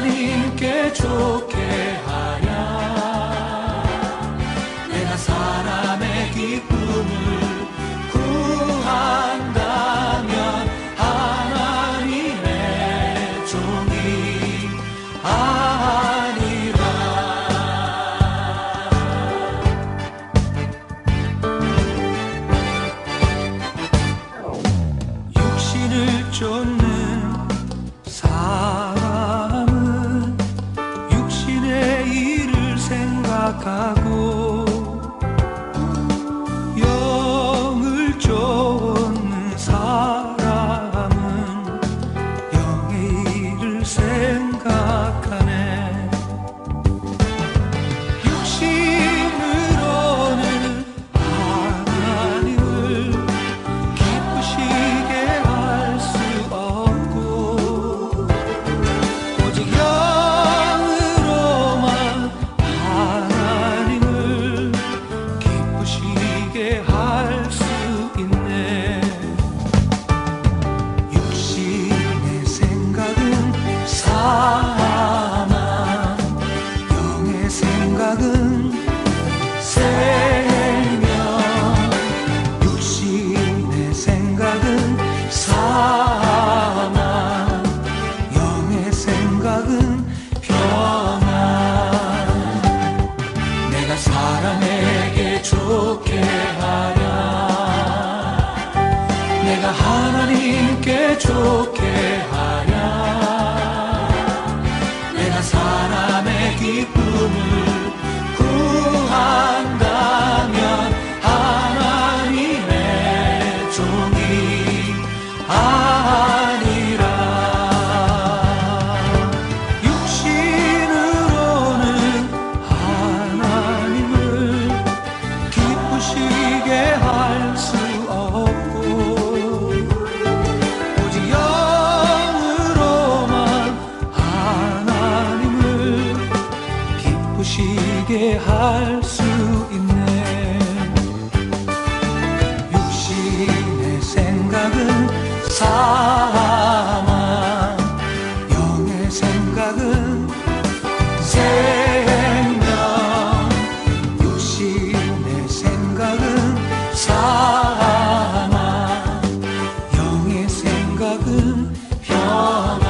하나님께 좋게 하랴. 내가 사람의 기쁨을 구한다면 하나님의 종이 아니라. 육신을 쫓는 사람은 육신의 일을 생각하고, 영을 쫓는 사람은 영의 일을 생각하네. 육신으로는 하나님을 기쁘시게 할 수 없고, 오직 영으로만 하나님을 기쁘시게 할 수 있네. 육신의 생각은 사망, 영의 생각은 생명. 육신의 생각은 사망, 영의 생각은 평안. 내가 사람에게 좋게 하랴. 내가 하나님께 좋게 하랴. 내가 사람의 기쁨을 구한다면 하나님의 종이 아니라. 육신으로는 하나님을 기쁘시게 할 수 없고, 오직 영으로만 하나님을 기쁘시게 할 수 있네. 육신의 생각은 사망, 영의 생각은 생명. 육신의 생각은 사망, 영의 생각은 평안.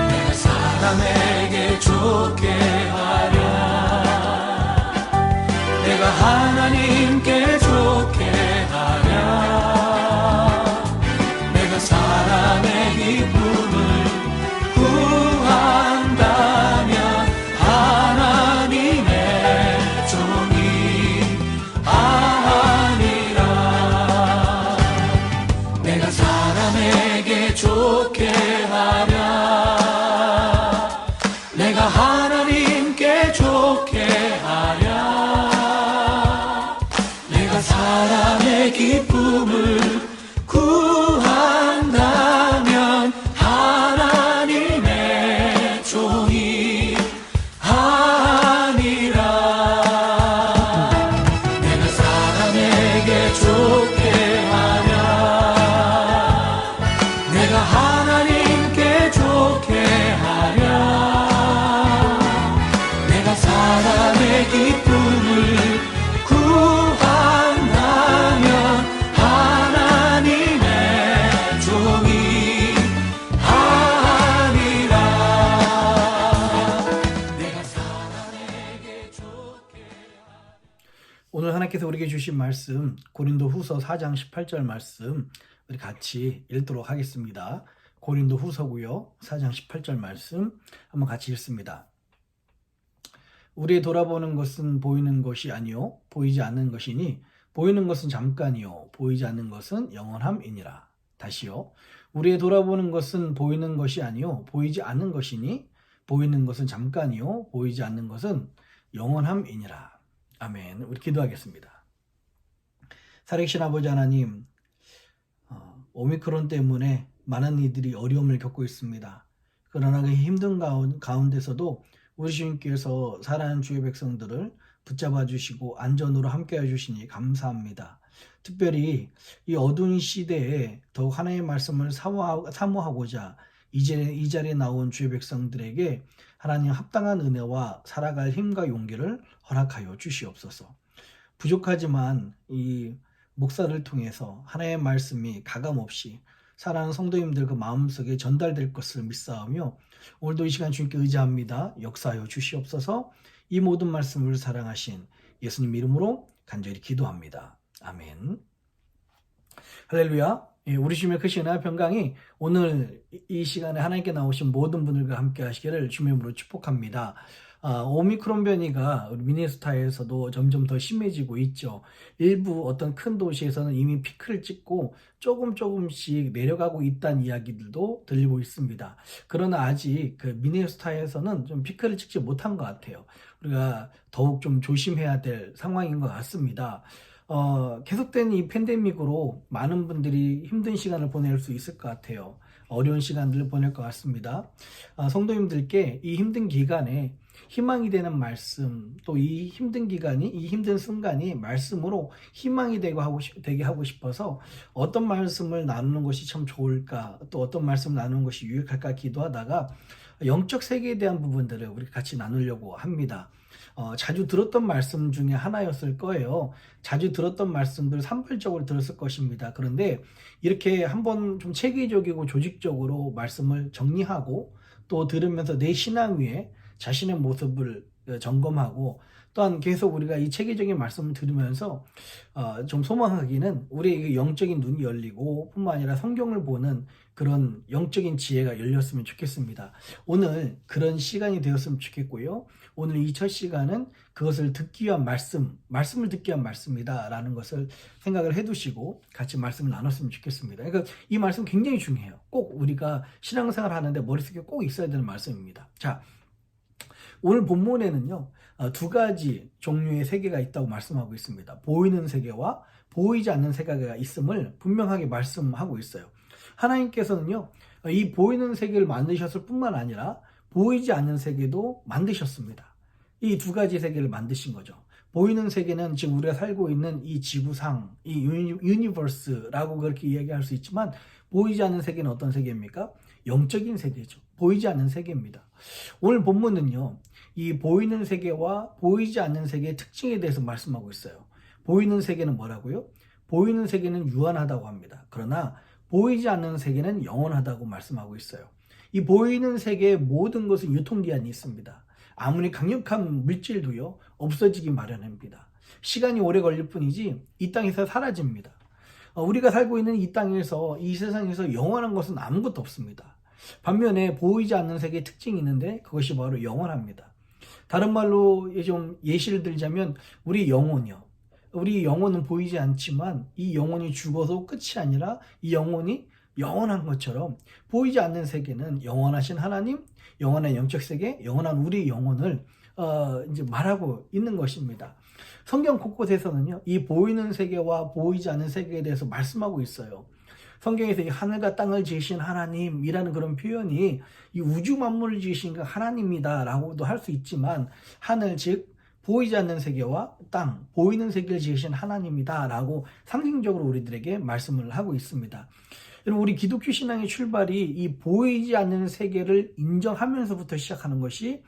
내가 사람에게 좋게 하랴. 내가 하나님께 좋게 하랴. 내가 사람의 기쁨을 구한다면 하나님의 종이 아니라. 내가 사람에게 좋게 하랴. 내가 하나님께 좋게 하랴. 내가 사람의 기쁨을 구한다면 하나님의 종이 아니라. 내가 사람에게 좋게 하랴. 내가 하나님께 좋게 하랴. 내가 사람의 기쁨을 구한다면 하나님의 종이 아니라. 내가 사람에게 좋게. 오늘 하나님께서 우리에게 주신 말씀, 고린도 후서 4장 18절 말씀 우리 같이 읽도록 하겠습니다. 고린도 후서고요, 4장 18절 말씀 한번 같이 읽습니다. 우리의 돌아보는 것은 보이는 것이 아니요 보이지 않는 것이니 보이는 것은 잠깐이요 보이지 않는 것은 영원함이니라. 다시요. 우리의 돌아보는 것은 보이는 것이 아니요 보이지 않는 것이니 보이는 것은 잠깐이요 보이지 않는 것은 영원함이니라. 아멘. 우리 기도하겠습니다. 살아계신 아버지 하나님, 오미크론 때문에 많은 이들이 어려움을 겪고 있습니다. 그러나 그 힘든 가운데서도 우리 주님께서 사랑하는 주의 백성들을 붙잡아 주시고 안전으로 함께해 주시니 감사합니다. 특별히 이 어두운 시대에 더욱 하나님의 말씀을 사모하고자 이제 이 자리에 나온 주의 백성들에게 하나님 합당한 은혜와 살아갈 힘과 용기를 허락하여 주시옵소서. 부족하지만 이 목사를 통해서 하나님의 말씀이 가감없이 사랑하는 성도님들 그 마음속에 전달될 것을 믿사오며 오늘도 이 시간 주님께 의지합니다. 역사하여 주시옵소서. 이 모든 말씀을 사랑하신 예수님 이름으로 간절히 기도합니다. 아멘. 할렐루야. 우리 주님의 크신 은혜와 평강이 오늘 이 시간에 하나님께 나오신 모든 분들과 함께 하시기를 주님의 이름으로 축복합니다. 오미크론 변이가 우리 미네소타에서도 점점 더 심해지고 있죠. 일부 어떤 큰 도시에서는 이미 피크를 찍고 조금씩 내려가고 있다는 이야기들도 들리고 있습니다. 그러나 아직 그 미네소타에서는 좀 피크를 찍지 못한 것 같아요. 우리가 더욱 좀 조심해야 될 상황인 것 같습니다. 계속된 이 팬데믹으로 많은 분들이 힘든 시간을 보낼 수 있을 것 같아요. 어려운 시간들을 보낼 것 같습니다. 성도님들께 이 힘든 기간에 희망이 되는 말씀, 또 이 힘든 기간이, 이 힘든 순간이 말씀으로 희망이 되게 하고 싶어서 어떤 말씀을 나누는 것이 참 좋을까, 또 어떤 말씀을 나누는 것이 유익할까 기도하다가 영적 세계에 대한 부분들을 우리 같이 나누려고 합니다. 자주 들었던 말씀 중에 하나였을 거예요. 자주 들었던 말씀들 산발적으로 들었을 것입니다. 그런데 이렇게 한번 좀 체계적이고 조직적으로 말씀을 정리하고 또 들으면서 내 신앙 위에 자신의 모습을 점검하고 또한 계속 우리가 이 체계적인 말씀을 들으면서 좀 소망하기는 우리의 영적인 눈이 열리고 뿐만 아니라 성경을 보는 그런 영적인 지혜가 열렸으면 좋겠습니다. 오늘 그런 시간이 되었으면 좋겠고요. 오늘 이 첫 시간은 그것을 듣기 위한 말씀을 듣기 위한 말씀이다 라는 것을 생각을 해두시고 같이 말씀을 나눴으면 좋겠습니다. 그러니까 이 말씀 굉장히 중요해요. 꼭 우리가 신앙생활 하는데 머릿속에 꼭 있어야 되는 말씀입니다. 자, 오늘 본문에는요, 두 가지 종류의 세계가 있다고 말씀하고 있습니다. 보이는 세계와 보이지 않는 세계가 있음을 분명하게 말씀하고 있어요. 하나님께서는요, 이 보이는 세계를 만드셨을 뿐만 아니라 보이지 않는 세계도 만드셨습니다. 이 두 가지 세계를 만드신 거죠. 보이는 세계는 지금 우리가 살고 있는 이 지구상, 이 유니버스라고 그렇게 이야기할 수 있지만 보이지 않는 세계는 어떤 세계입니까? 영적인 세계죠. 보이지 않는 세계입니다. 오늘 본문은요, 이 보이는 세계와 보이지 않는 세계의 특징에 대해서 말씀하고 있어요. 보이는 세계는 뭐라고요? 보이는 세계는 유한하다고 합니다. 그러나 보이지 않는 세계는 영원하다고 말씀하고 있어요. 이 보이는 세계의 모든 것은 유통기한이 있습니다. 아무리 강력한 물질도요, 없어지기 마련입니다. 시간이 오래 걸릴 뿐이지 이 땅에서 사라집니다. 우리가 살고 있는 이 땅에서, 이 세상에서 영원한 것은 아무것도 없습니다. 반면에 보이지 않는 세계의 특징이 있는데 그것이 바로 영원합니다. 다른 말로 좀 예시를 들자면 우리 영혼이요. 우리 영혼은 보이지 않지만 이 영혼이 죽어도 끝이 아니라 이 영혼이 영원한 것처럼 보이지 않는 세계는 영원하신 하나님, 영원한 영적 세계, 영원한 우리 영혼을 이제 말하고 있는 것입니다. 성경 곳곳에서는요, 이 보이는 세계와 보이지 않는 세계에 대해서 말씀하고 있어요. 성경에서 이 하늘과 땅을 지으신 하나님이라는 그런 표현이 이 우주 만물을 지으신 그 하나님이다라고도 할 수 있지만 하늘 즉 보이지 않는 세계와 땅, 보이는 세계를 지으신 하나님이다라고 상징적으로 우리들에게 말씀을 하고 있습니다. 여러분, 우리 기독교 신앙의 출발이 이 보이지 않는 세계를 인정하면서부터 시작하는 것이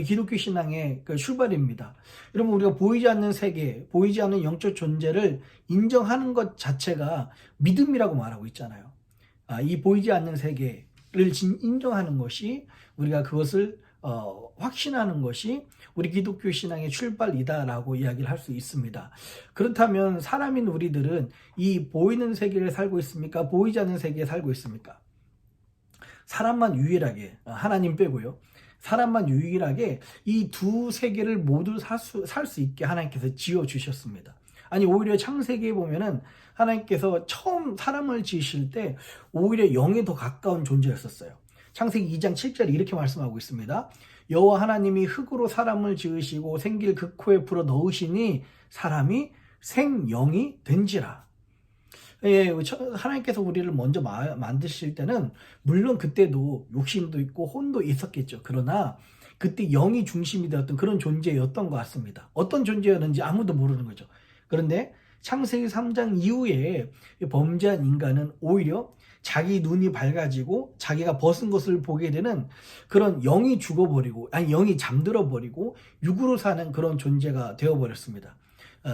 기독교 신앙의 그 출발입니다. 여러분, 우리가 보이지 않는 세계, 보이지 않는 영적 존재를 인정하는 것 자체가 믿음이라고 말하고 있잖아요. 이 보이지 않는 세계를 인정하는 것이, 우리가 그것을 확신하는 것이 우리 기독교 신앙의 출발이다라고 이야기를 할 수 있습니다. 그렇다면 사람인 우리들은 이 보이는 세계를 살고 있습니까? 보이지 않는 세계에 살고 있습니까? 사람만 유일하게, 하나님 빼고요, 사람만 유일하게 이 두 세계를 모두 살 수 있게 하나님께서 지어주셨습니다. 아니, 오히려 창세기에 보면은 하나님께서 처음 사람을 지으실 때 오히려 영에 더 가까운 존재였었어요. 창세기 2장 7절에 이렇게 말씀하고 있습니다. 여호와 하나님이 흙으로 사람을 지으시고 생기를 그 코에 불어 넣으시니 사람이 생영이 된지라. 예, 하나님께서 우리를 먼저 만드실 때는 물론 그때도 욕심도 있고 혼도 있었겠죠. 그러나 그때 영이 중심이 되었던 그런 존재였던 것 같습니다. 어떤 존재였는지 아무도 모르는 거죠. 그런데 창세기 3장 이후에 범죄한 인간은 오히려 자기 눈이 밝아지고 자기가 벗은 것을 보게 되는 그런 영이 죽어버리고, 아니 영이 잠들어버리고 육으로 사는 그런 존재가 되어버렸습니다.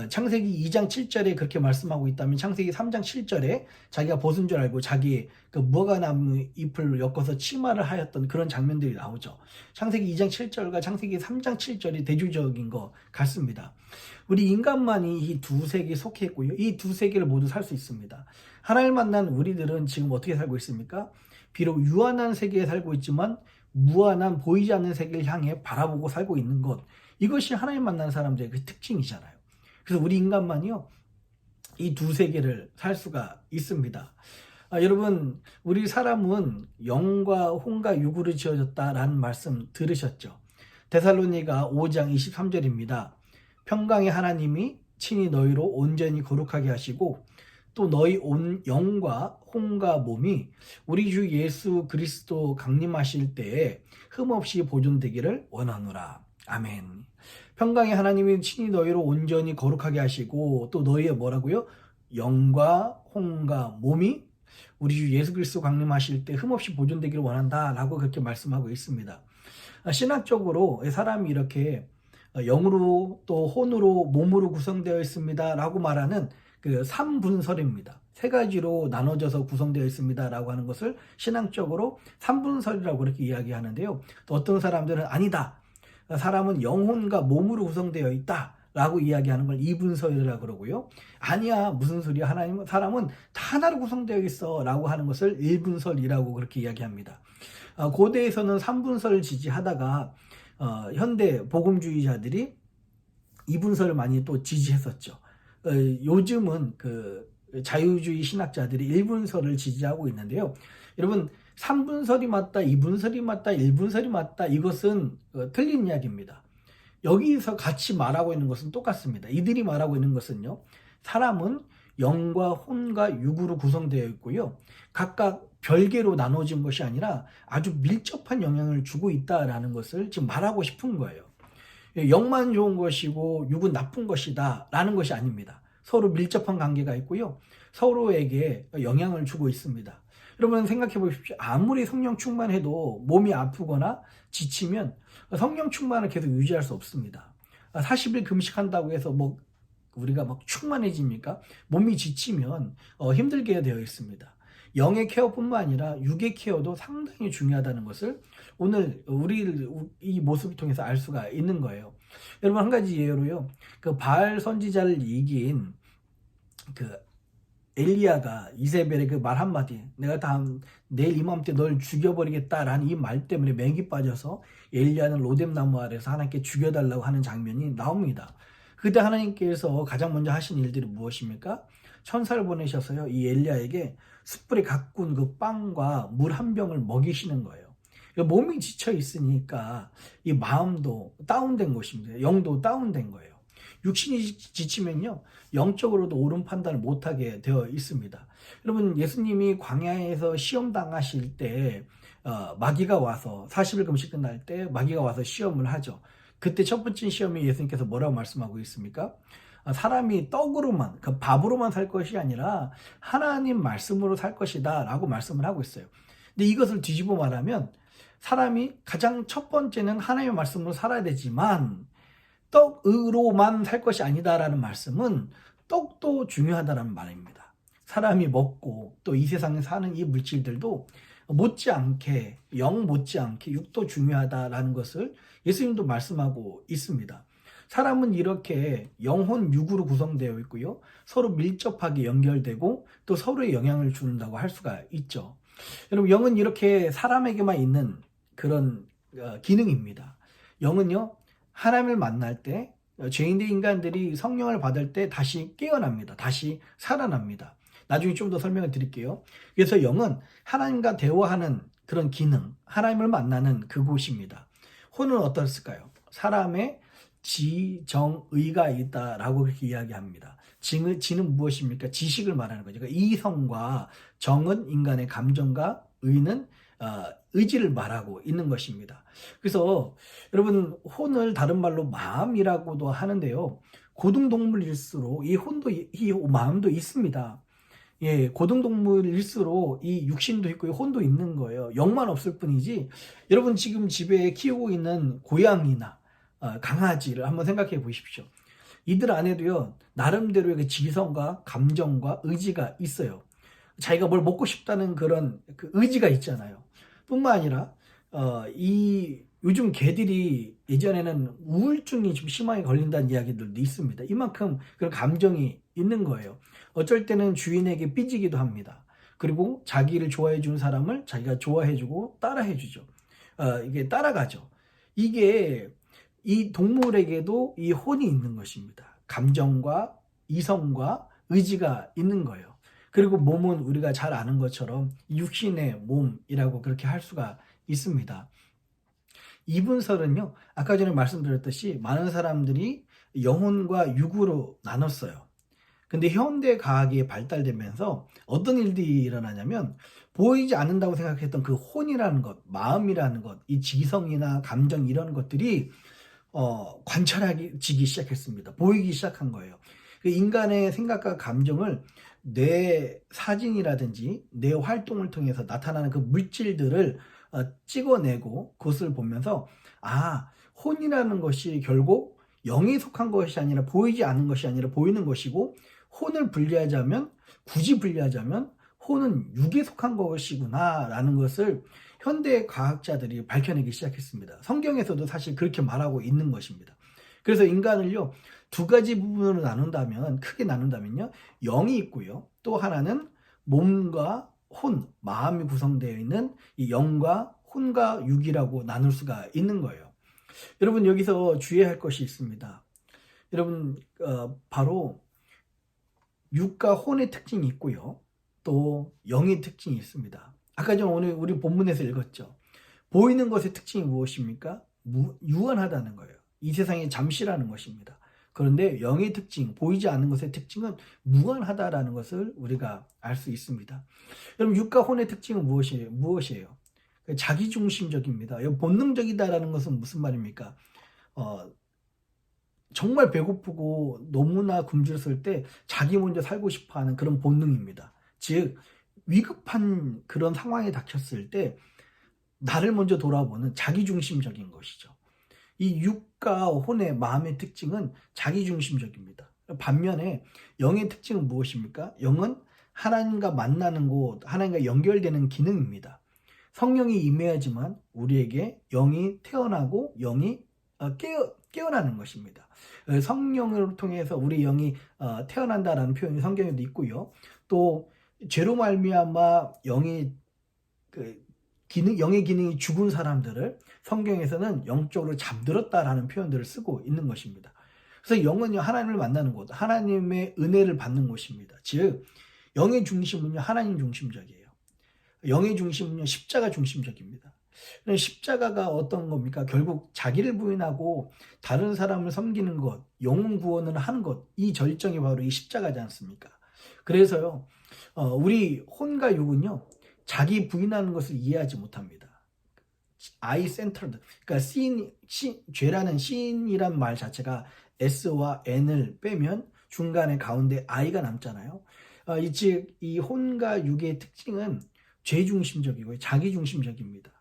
창세기 2장 7절에 그렇게 말씀하고 있다면 창세기 3장 7절에 자기가 벗은 줄 알고 자기 그 무화과나무 잎을 엮어서 치마를 하였던 그런 장면들이 나오죠. 창세기 2장 7절과 창세기 3장 7절이 대조적인 것 같습니다. 우리 인간만이 이 두 세계에 속해 있고요. 이 두 세계를 모두 살 수 있습니다. 하나님을 만난 우리들은 지금 어떻게 살고 있습니까? 비록 유한한 세계에 살고 있지만 무한한 보이지 않는 세계를 향해 바라보고 살고 있는 것, 이것이 하나님 만난 사람들의 그 특징이잖아요. 그래서 우리 인간만이요, 이 두 세계를 살 수가 있습니다. 여러분, 우리 사람은 영과 혼과 육으로 지어졌다라는 말씀 들으셨죠? 데살로니가 5장 23절입니다. 평강의 하나님이 친히 너희로 온전히 거룩하게 하시고 또 너희 온 영과 혼과 몸이 우리 주 예수 그리스도 강림하실 때에 흠없이 보존되기를 원하노라. 아멘. 평강의 하나님이 친히 너희로 온전히 거룩하게 하시고 또 너희의 뭐라고요? 영과 혼과 몸이 우리 주 예수 그리스도 강림하실 때 흠없이 보존되기를 원한다라고 그렇게 말씀하고 있습니다. 신학적으로 사람이 이렇게 영으로 또 혼으로 몸으로 구성되어 있습니다라고 말하는 그 3분설입니다. 세 가지로 나눠져서 구성되어 있습니다라고 하는 것을 신앙적으로 3분설이라고 그렇게 이야기하는데요. 또 어떤 사람들은 아니다, 사람은 영혼과 몸으로 구성되어 있다 라고 이야기하는 걸 2분설이라고 그러고요. 아니야, 무슨 소리야, 사람은 다 하나로 구성되어 있어 라고 하는 것을 1분설이라고 그렇게 이야기합니다. 고대에서는 3분설을 지지하다가 현대 복음주의자들이 2분설을 많이 또 지지했었죠. 요즘은 그 자유주의 신학자들이 1분설을 지지하고 있는데요. 여러분, 3분설이 맞다, 2분설이 맞다, 1분설이 맞다, 이것은 틀린 이야기입니다. 여기서 같이 말하고 있는 것은 똑같습니다. 이들이 말하고 있는 것은요, 사람은 영과 혼과 육으로 구성되어 있고요, 각각 별개로 나눠진 것이 아니라 아주 밀접한 영향을 주고 있다라는 것을 지금 말하고 싶은 거예요. 영만 좋은 것이고 육은 나쁜 것이다 라는 것이 아닙니다. 서로 밀접한 관계가 있고요, 서로에게 영향을 주고 있습니다. 여러분 생각해 보십시오. 아무리 성령 충만해도 몸이 아프거나 지치면 성령 충만을 계속 유지할 수 없습니다. 40일 금식한다고 해서 뭐 우리가 막 충만해집니까? 몸이 지치면 힘들게 되어 있습니다. 영의 케어뿐만 아니라 육의 케어도 상당히 중요하다는 것을 오늘 우리 이 모습을 통해서 알 수가 있는 거예요. 여러분, 한 가지 예로요, 그 바알 선지자를 이긴 그 엘리야가 이세벨의 그 말 한마디, 내가 내일 이맘때 널 죽여버리겠다라는 이 말 때문에 맹기 빠져서 엘리야는 로뎀나무 아래서 하나님께 죽여달라고 하는 장면이 나옵니다. 그때 하나님께서 가장 먼저 하신 일들이 무엇입니까? 천사를 보내셔서요, 이 엘리야에게 숯불에 가꾼 그 빵과 물 한 병을 먹이시는 거예요. 몸이 지쳐 있으니까 이 마음도 다운된 것입니다. 영도 다운된 거예요. 육신이 지치면요, 영적으로도 옳은 판단을 못하게 되어 있습니다. 여러분, 예수님이 광야에서 시험 당하실 때 마귀가 와서 40일 금식 끝날 때 마귀가 와서 시험을 하죠. 그때 첫 번째 시험이 예수님께서 뭐라고 말씀하고 있습니까? 사람이 떡으로만, 그 밥으로만 살 것이 아니라 하나님 말씀으로 살 것이다 라고 말씀을 하고 있어요. 근데 이것을 뒤집어 말하면 사람이 가장 첫 번째는 하나님의 말씀으로 살아야 되지만 떡으로만 살 것이 아니다라는 말씀은 떡도 중요하다라는 말입니다. 사람이 먹고 또 이 세상에 사는 이 물질들도 못지않게, 영 못지않게 육도 중요하다라는 것을 예수님도 말씀하고 있습니다. 사람은 이렇게 영혼 육으로 구성되어 있고요, 서로 밀접하게 연결되고 또 서로의 영향을 준다고 할 수가 있죠. 여러분, 영은 이렇게 사람에게만 있는 그런 기능입니다. 영은요, 하나님을 만날 때, 죄인된 인간들이 성령을 받을 때 다시 깨어납니다. 다시 살아납니다. 나중에 좀 더 설명을 드릴게요. 그래서 영은 하나님과 대화하는 그런 기능, 하나님을 만나는 그곳입니다. 혼은 어떻을까요? 사람의 지정의가 있다라고 그렇게 이야기합니다. 지는 무엇입니까? 지식을 말하는 거죠. 그러니까 이성과 정은 인간의 감정과 의는 의지를 말하고 있는 것입니다. 그래서 여러분, 혼을 다른 말로 마음이라고도 하는데요, 고등동물일수록 이 혼도 이 마음도 있습니다. 예, 고등동물일수록 이 육신도 있고 이 혼도 있는 거예요. 영만 없을 뿐이지. 여러분 지금 집에 키우고 있는 고양이나 강아지를 한번 생각해 보십시오. 이들 안에도요 나름대로의 그 지성과 감정과 의지가 있어요. 자기가 뭘 먹고 싶다는 그런 그 의지가 있잖아요. 뿐만 아니라 이 요즘 개들이 예전에는 우울증이 좀 심하게 걸린다는 이야기들도 있습니다. 이만큼 그런 감정이 있는 거예요. 어쩔 때는 주인에게 삐지기도 합니다. 그리고 자기를 좋아해 주는 사람을 자기가 좋아해 주고 따라해 주죠. 이게 따라가죠. 이게 이 동물에게도 이 혼이 있는 것입니다. 감정과 이성과 의지가 있는 거예요. 그리고 몸은 우리가 잘 아는 것처럼 육신의 몸이라고 그렇게 할 수가 있습니다. 이분설은요, 아까 전에 말씀드렸듯이 많은 사람들이 영혼과 육으로 나눴어요. 근데 현대 과학이 발달되면서 어떤 일들이 일어나냐면 보이지 않는다고 생각했던 그 혼이라는 것, 마음이라는 것, 이 지성이나 감정 이런 것들이 관찰하기 시작했습니다. 보이기 시작한 거예요. 그 인간의 생각과 감정을 뇌 사진이라든지 뇌 활동을 통해서 나타나는 그 물질들을 찍어내고 그것을 보면서 혼이라는 것이 결국 영에 속한 것이 아니라 보이지 않는 것이 아니라 보이는 것이고 혼을 굳이 분리하자면 혼은 육에 속한 것이구나 라는 것을 현대 과학자들이 밝혀내기 시작했습니다. 성경에서도 사실 그렇게 말하고 있는 것입니다. 그래서 인간을요 두 가지 부분으로 크게 나눈다면요 영이 있고요 또 하나는 몸과 혼, 마음이 구성되어 있는 이 영과 혼과 육이라고 나눌 수가 있는 거예요. 여러분 여기서 주의해야 할 것이 있습니다. 여러분 바로 육과 혼의 특징이 있고요 또 영의 특징이 있습니다. 아까 전 오늘 우리 본문에서 읽었죠. 보이는 것의 특징이 무엇입니까? 유한하다는 거예요. 이 세상에 잠시라는 것입니다. 그런데 영의 특징, 보이지 않는 것의 특징은 무한하다라는 것을 우리가 알 수 있습니다. 여러분 육과 혼의 특징은 무엇이에요? 자기중심적입니다. 본능적이다라는 것은 무슨 말입니까? 정말 배고프고 너무나 굶주렸을 때 자기 먼저 살고 싶어하는 그런 본능입니다. 즉 위급한 그런 상황에 닥쳤을 때 나를 먼저 돌아보는 자기중심적인 것이죠. 이 육과 혼의 마음의 특징은 자기중심적입니다. 반면에 영의 특징은 무엇입니까? 영은 하나님과 만나는 곳, 하나님과 연결되는 기능입니다. 성령이 임해야지만 우리에게 영이 태어나고 영이 깨어나는 것입니다. 성령을 통해서 우리 영이 태어난다라는 표현이 성경에도 있고요. 또 죄로 말미암아 영의 기능이 죽은 사람들을 성경에서는 영적으로 잠들었다라는 표현들을 쓰고 있는 것입니다. 그래서 영은요 하나님을 만나는 곳, 하나님의 은혜를 받는 곳입니다. 즉 영의 중심은요 하나님 중심적이에요. 영의 중심은요 십자가 중심적입니다. 십자가가 어떤 겁니까? 결국 자기를 부인하고 다른 사람을 섬기는 것, 영혼 구원을 하는 것, 이 절정이 바로 이 십자가지 않습니까? 그래서요 우리 혼과 육은요 자기 부인하는 것을 이해하지 못합니다. I centered, 그러니까 죄라는 sin이란 말 자체가 S와 N을 빼면 중간에 가운데 I가 남잖아요. 즉 이 혼과 육의 특징은 죄중심적이고 자기중심적입니다.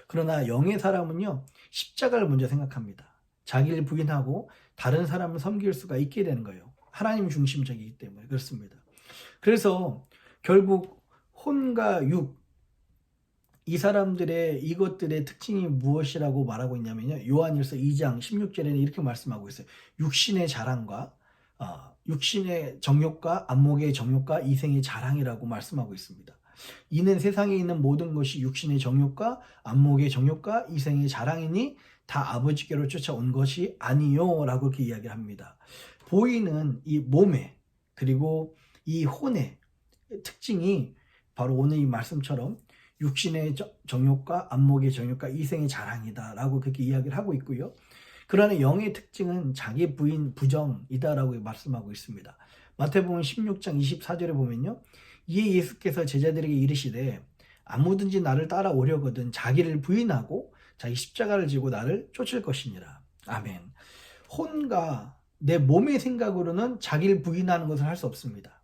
그러나 영의 사람은요 십자가를 먼저 생각합니다. 자기를 부인하고 다른 사람을 섬길 수가 있게 되는 거예요. 하나님 중심적이기 때문에 그렇습니다. 그래서 결국 혼과 육, 이 사람들의 이것들의 특징이 무엇이라고 말하고 있냐면요. 요한일서 2장 16절에는 이렇게 말씀하고 있어요. 육신의 자랑과 육신의 정욕과 안목의 정욕과 이생의 자랑이라고 말씀하고 있습니다. 이는 세상에 있는 모든 것이 육신의 정욕과 안목의 정욕과 이생의 자랑이니 다 아버지께로 쫓아온 것이 아니요 라고 그렇게 이야기를 합니다. 보이는 이 몸의 그리고 이 혼의 특징이 바로 오늘 이 말씀처럼 육신의 정욕과 안목의 정욕과 이생의 자랑이다 라고 그렇게 이야기를 하고 있고요. 그러나 영의 특징은 자기 부인 부정이다라고 말씀하고 있습니다. 마태복음 16장 24절에 보면요. 이에 예수께서 제자들에게 이르시되 아무든지 나를 따라오려거든 자기를 부인하고 자기 십자가를 지고 나를 쫓을 것이니라. 아멘. 혼과 내 몸의 생각으로는 자기를 부인하는 것을 할 수 없습니다.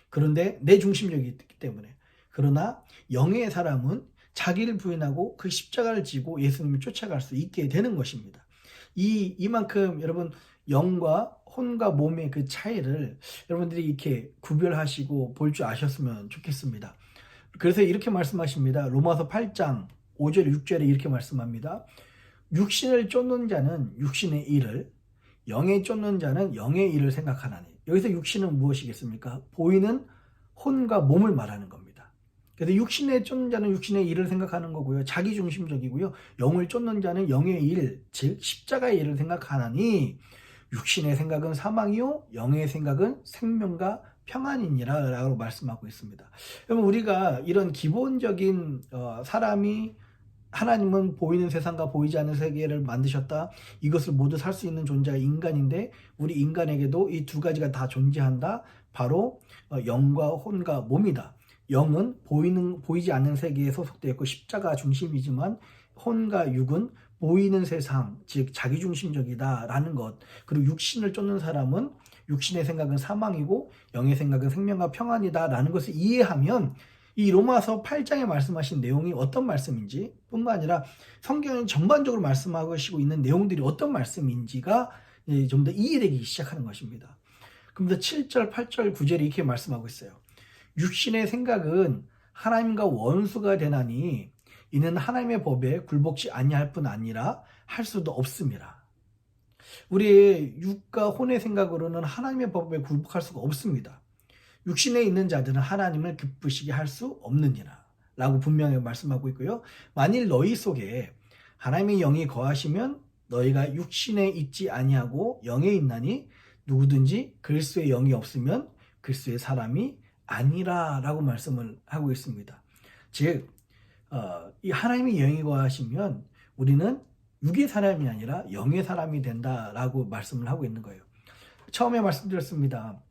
그런데 내 중심적이기 때문에. 그러나 영의 사람은 자기를 부인하고 그 십자가를 지고 예수님을 쫓아갈 수 있게 되는 것입니다. 이만큼 여러분 영과 혼과 몸의 그 차이를 여러분들이 이렇게 구별하시고 볼 줄 아셨으면 좋겠습니다. 그래서 이렇게 말씀하십니다. 로마서 8장 5절 6절에 이렇게 말씀합니다. 육신을 쫓는 자는 육신의 일을, 영에 쫓는 자는 영의 일을 생각하나니. 여기서 육신은 무엇이겠습니까? 보이는 혼과 몸을 말하는 겁니다. 그래서 육신에 쫓는 자는 육신의 일을 생각하는 거고요. 자기중심적이고요. 영을 쫓는 자는 영의 일, 즉 십자가의 일을 생각하나니 육신의 생각은 사망이요 영의 생각은 생명과 평안이니라 라고 말씀하고 있습니다. 여러분 우리가 이런 기본적인 사람이 하나님은 보이는 세상과 보이지 않는 세계를 만드셨다. 이것을 모두 살 수 있는 존재가 인간인데 우리 인간에게도 이 두 가지가 다 존재한다. 바로 영과 혼과 몸이다. 영은 보이지 않는 세계에 소속되어 있고 십자가 중심이지만 혼과 육은 보이는 세상, 즉 자기중심적이다라는 것. 그리고 육신을 쫓는 사람은 육신의 생각은 사망이고 영의 생각은 생명과 평안이다라는 것을 이해하면 이 로마서 8장에 말씀하신 내용이 어떤 말씀인지 뿐만 아니라 성경이 전반적으로 말씀하시고 있는 내용들이 어떤 말씀인지가 좀 더 이해되기 시작하는 것입니다. 그럼 7절, 8절, 9절이 이렇게 말씀하고 있어요. 육신의 생각은 하나님과 원수가 되나니 이는 하나님의 법에 굴복지 아니할 뿐 아니라 할 수도 없습니다. 우리의 육과 혼의 생각으로는 하나님의 법에 굴복할 수가 없습니다. 육신에 있는 자들은 하나님을 기쁘시게 할 수 없느니라 라고 분명히 말씀하고 있고요. 만일 너희 속에 하나님의 영이 거하시면 너희가 육신에 있지 아니하고 영에 있나니 누구든지 그리스도의 영이 없으면 그리스도의 사람이 아니라 라고 말씀을 하고 있습니다. 즉 이 하나님의 영이 거하시면 우리는 육의 사람이 아니라 영의 사람이 된다라고 말씀을 하고 있는 거예요. 처음에 말씀드렸습니다.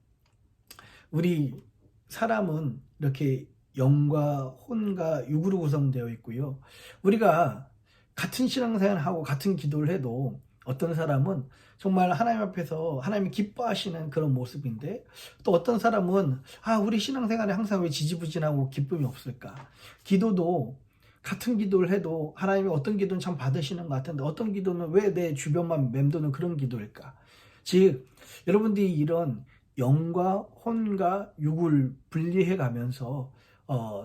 우리 사람은 이렇게 영과 혼과 육으로 구성되어 있고요. 우리가 같은 신앙생활을 하고 같은 기도를 해도 어떤 사람은 정말 하나님 앞에서 하나님이 기뻐하시는 그런 모습인데 또 어떤 사람은 우리 신앙생활에 항상 왜 지지부진하고 기쁨이 없을까? 기도도 같은 기도를 해도 하나님이 어떤 기도는 참 받으시는 것 같은데 어떤 기도는 왜 내 주변만 맴도는 그런 기도일까? 즉 여러분들이 이런 영과 혼과 육을 분리해 가면서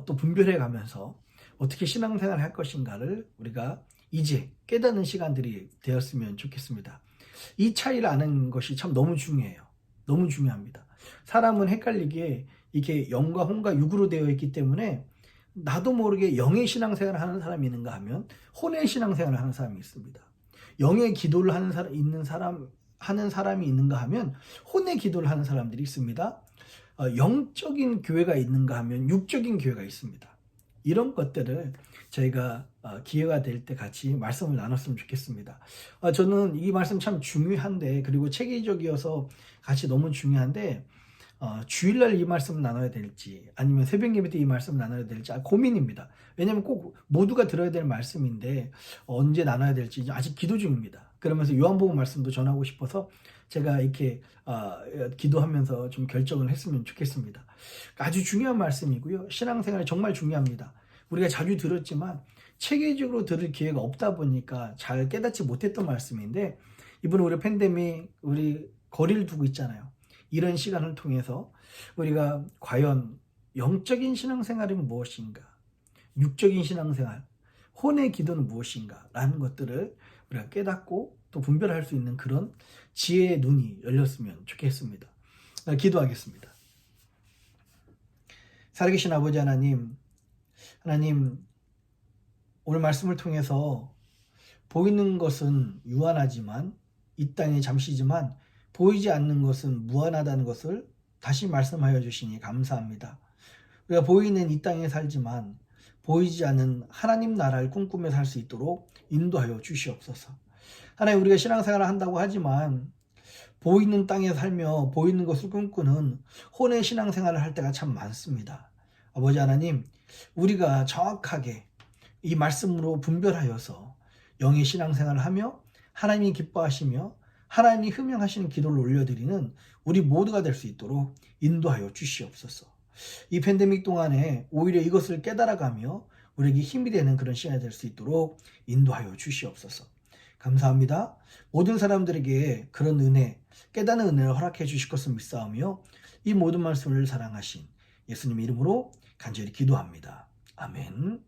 또 분별해 가면서 어떻게 신앙생활을 할 것인가를 우리가 이제 깨닫는 시간들이 되었으면 좋겠습니다. 이 차이를 아는 것이 참 너무 중요해요. 너무 중요합니다. 사람은 헷갈리게 이렇게 영과 혼과 육으로 되어 있기 때문에 나도 모르게 영의 신앙생활을 하는 사람이 있는가 하면 혼의 신앙생활을 하는 사람이 있습니다. 영의 기도를 하는 사람이 있는가 하면 혼의 기도를 하는 사람들이 있습니다. 영적인 교회가 있는가 하면 육적인 교회가 있습니다. 이런 것들을 저희가 기회가 될 때 같이 말씀을 나눴으면 좋겠습니다. 저는 이 말씀 참 중요한데 그리고 체계적이어서 같이 너무 중요한데 주일날 이 말씀을 나눠야 될지 아니면 새벽 예배 때 이 말씀을 나눠야 될지 고민입니다. 왜냐하면 꼭 모두가 들어야 될 말씀인데 언제 나눠야 될지 아직 기도 중입니다. 그러면서 요한복음 말씀도 전하고 싶어서 제가 이렇게 기도하면서 좀 결정을 했으면 좋겠습니다. 아주 중요한 말씀이고요. 신앙생활이 정말 중요합니다. 우리가 자주 들었지만 체계적으로 들을 기회가 없다 보니까 잘 깨닫지 못했던 말씀인데 이번에 우리 팬데믹 우리 거리를 두고 있잖아요. 이런 시간을 통해서 우리가 과연 영적인 신앙생활이 무엇인가, 육적인 신앙생활, 혼의 기도는 무엇인가 라는 것들을 우리가 깨닫고 또 분별할 수 있는 그런 지혜의 눈이 열렸으면 좋겠습니다. 기도하겠습니다. 살아계신 아버지 하나님, 오늘 말씀을 통해서 보이는 것은 유한하지만 이 땅에 잠시지만 보이지 않는 것은 무한하다는 것을 다시 말씀하여 주시니 감사합니다. 우리가 보이는 이 땅에 살지만 보이지 않는 하나님 나라를 꿈꾸며 살 수 있도록 인도하여 주시옵소서. 하나님, 우리가 신앙생활을 한다고 하지만 보이는 땅에 살며 보이는 것을 꿈꾸는 혼의 신앙생활을 할 때가 참 많습니다. 아버지 하나님, 우리가 정확하게 이 말씀으로 분별하여서 영의 신앙생활을 하며 하나님이 기뻐하시며 하나님이 흠명하시는 기도를 올려드리는 우리 모두가 될 수 있도록 인도하여 주시옵소서. 이 팬데믹 동안에 오히려 이것을 깨달아가며 우리에게 힘이 되는 그런 시간이 될 수 있도록 인도하여 주시옵소서. 감사합니다. 모든 사람들에게 그런 은혜, 깨닫는 은혜를 허락해 주실 것을 믿사오며 이 모든 말씀을 사랑하신 예수님 이름으로 간절히 기도합니다. 아멘.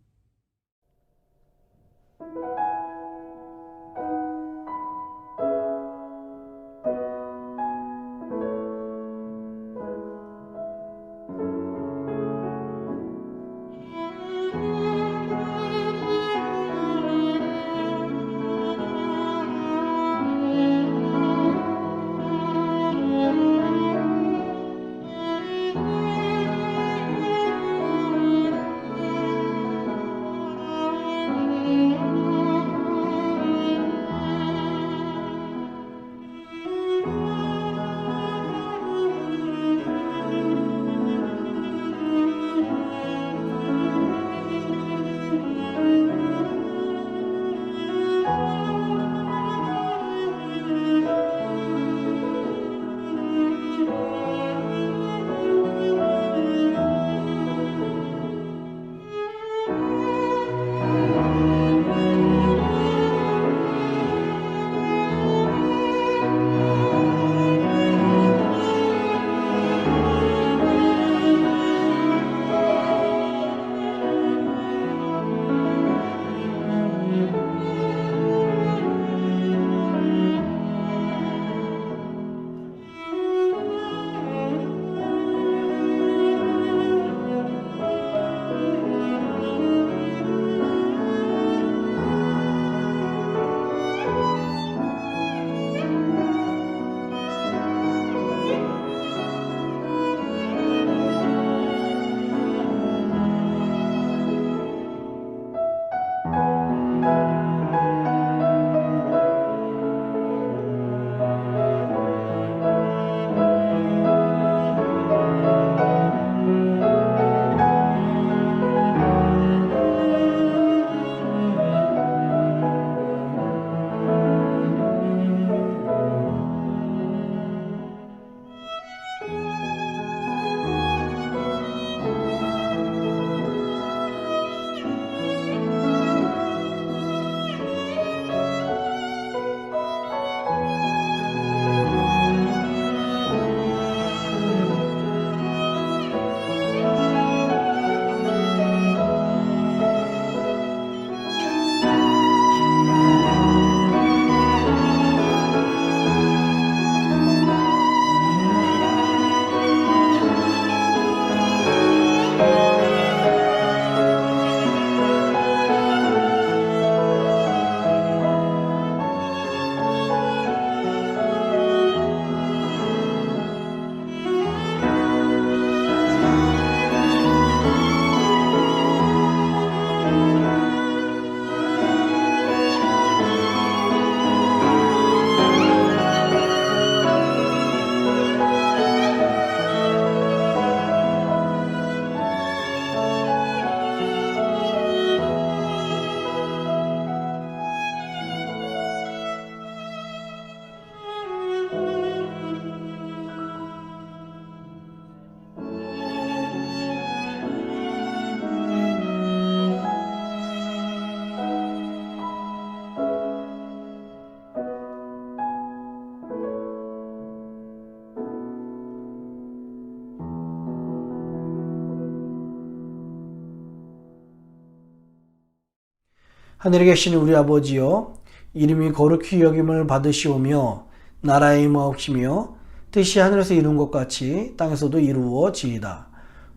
하늘에 계신 우리 아버지여, 이름이 거룩히 여김을 받으시오며 나라의 임하옵시며 뜻이 하늘에서 이룬 것 같이 땅에서도 이루어지이다.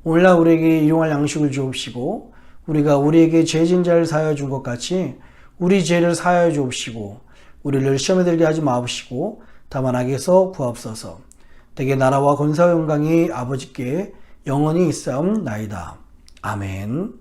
오늘날 우리에게 일용할 양식을 주옵시고 우리가 우리에게 죄진 자를 사하여 준 것 같이 우리 죄를 사하여 주옵시고 우리를 시험에 들게 하지 마옵시고 다만 악에서 구하옵소서. 대개 나라와 권세와 영광이 아버지께 영원히 있사옵나이다. 아멘.